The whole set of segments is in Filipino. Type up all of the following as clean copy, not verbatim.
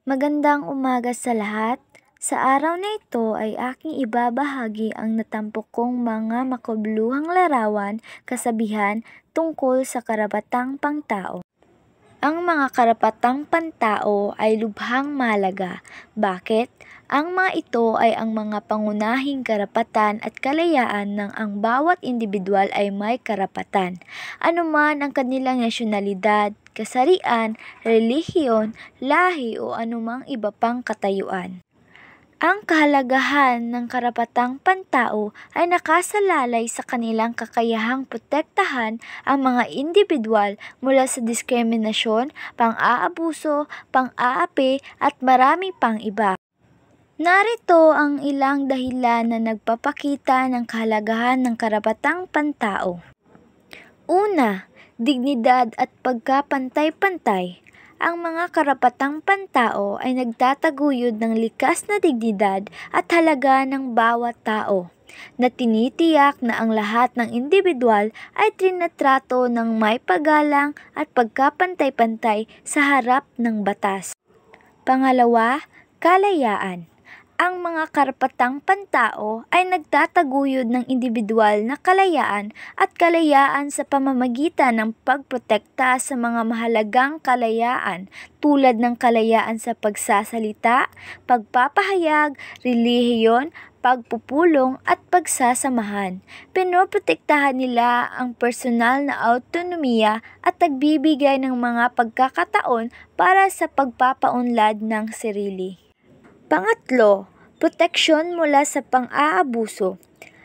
Magandang umaga sa lahat. Sa araw na ito ay aking ibabahagi ang natampok kong mga makabuluhang larawan, kasabihan tungkol sa karapatang pangtao. Ang mga karapatang pantao ay lubhang mahalaga. Bakit? Ang mga ito ay ang mga pangunahing karapatan at kalayaan ng ang bawat individual ay may karapatan. Anuman ang kanilang nasyonalidad, kasarian, relihiyon, lahi o anumang iba pang katayuan. Ang kahalagahan ng karapatang pantao ay nakasalalay sa kanilang kakayahang protektahan ang mga individual mula sa diskriminasyon, pang-aabuso, pang-aapi at marami pang iba. Narito ang ilang dahilan na nagpapakita ng kahalagahan ng karapatang pantao. Una, dignidad at pagkapantay-pantay. Ang mga karapatang pantao ay nagtataguyod ng likas na dignidad at halaga ng bawat tao, na tinitiyak na ang lahat ng individual ay trinatrato ng may paggalang at pagkapantay-pantay sa harap ng batas. Pangalawa, kalayaan. Ang mga karapatang pantao ay nagtataguyod ng individual na kalayaan at kalayaan sa pamamagitan ng pagprotekta sa mga mahalagang kalayaan tulad ng kalayaan sa pagsasalita, pagpapahayag, relihiyon, pagpupulong at pagsasamahan. Pinoprotektahan nila ang personal na autonomiya at nagbibigay ng mga pagkakataon para sa pagpapaunlad ng sarili. Pangatlo, proteksyon mula sa pang-aabuso.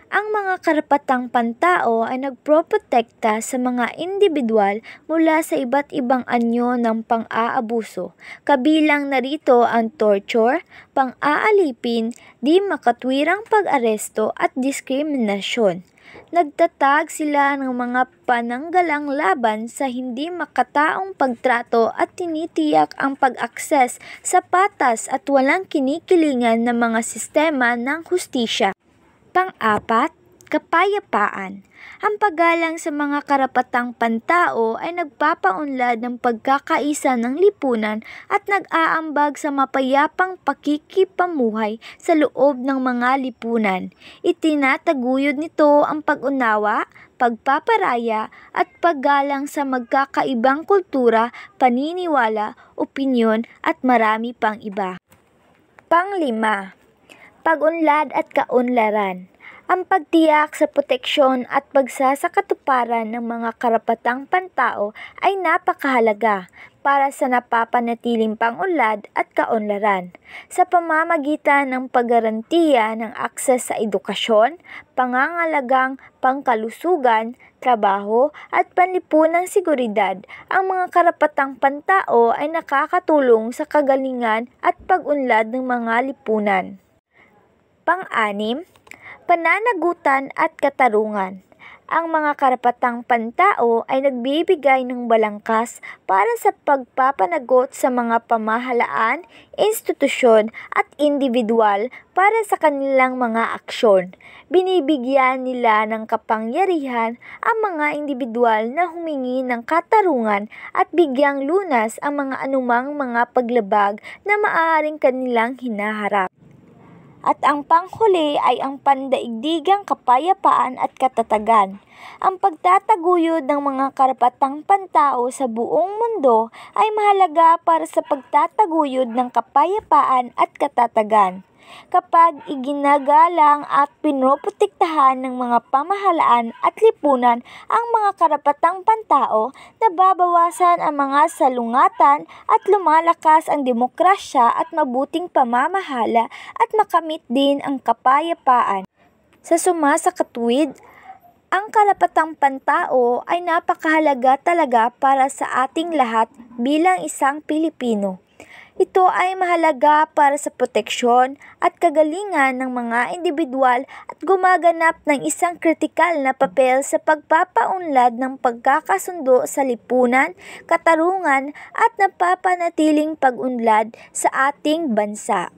Ang mga karapatang pantao ay nagproprotekta sa mga individual mula sa iba't ibang anyo ng pang-aabuso. Kabilang narito ang torture, pang-aalipin, di makatwirang pag-aresto at diskriminasyon. Nagtatag sila ng mga pananggalang laban sa hindi makataong pagtrato at tinitiyak ang pag-akses sa patas at walang kinikilingan na mga sistema ng hustisya. Pang-apat, kapayapaan. Ang paggalang sa mga karapatang pantao ay nagpapaunlad ng pagkakaisa ng lipunan at nag-aambag sa mapayapang pakikipamuhay sa loob ng mga lipunan. Itinataguyod nito ang pag-unawa, pagpaparaya at paggalang sa magkakaibang kultura, paniniwala, opinyon at marami pang iba. Panglima, pag-unlad at kaunlaran. Ang pagtiyak sa proteksyon at pagsasakatuparan ng mga karapatang pantao ay napakahalaga para sa napapanatiling pangunlad at kaunlaran sa pamamagitan ng paggarantiya ng akses sa edukasyon, pangangalagang pangkalusugan, trabaho at panlipunang seguridad. Ang mga karapatang pantao ay nakakatulong sa kagalingan at pag-unlad ng mga lipunan. Pang-anim, pananagutan at katarungan. Ang mga karapatang pantao ay nagbibigay ng balangkas para sa pagpapanagot sa mga pamahalaan, institusyon at individual para sa kanilang mga aksyon. Binibigyan nila ng kapangyarihan ang mga individual na humingi ng katarungan at bigyang lunas ang mga anumang mga paglabag na maaaring kanilang hinaharap. At ang panghuli ay ang pandaigdigang kapayapaan at katatagan. Ang pagtataguyod ng mga karapatang pantao sa buong mundo ay mahalaga para sa pagtataguyod ng kapayapaan at katatagan. Kapag iginagalang at pinoprotektahan ng mga pamahalaan at lipunan ang mga karapatang pantao, nababawasan ang mga salungatan at lumalakas ang demokrasya at mabuting pamamahala at makamit din ang kapayapaan. Sa sumasakatuwid, ang karapatang pantao ay napakahalaga talaga para sa ating lahat bilang isang Pilipino. Ito ay mahalaga para sa proteksyon at kagalingan ng mga individual at gumaganap ng isang kritikal na papel sa pagpapaunlad ng pagkakasundo sa lipunan, katarungan at napapanatiling pag-unlad sa ating bansa.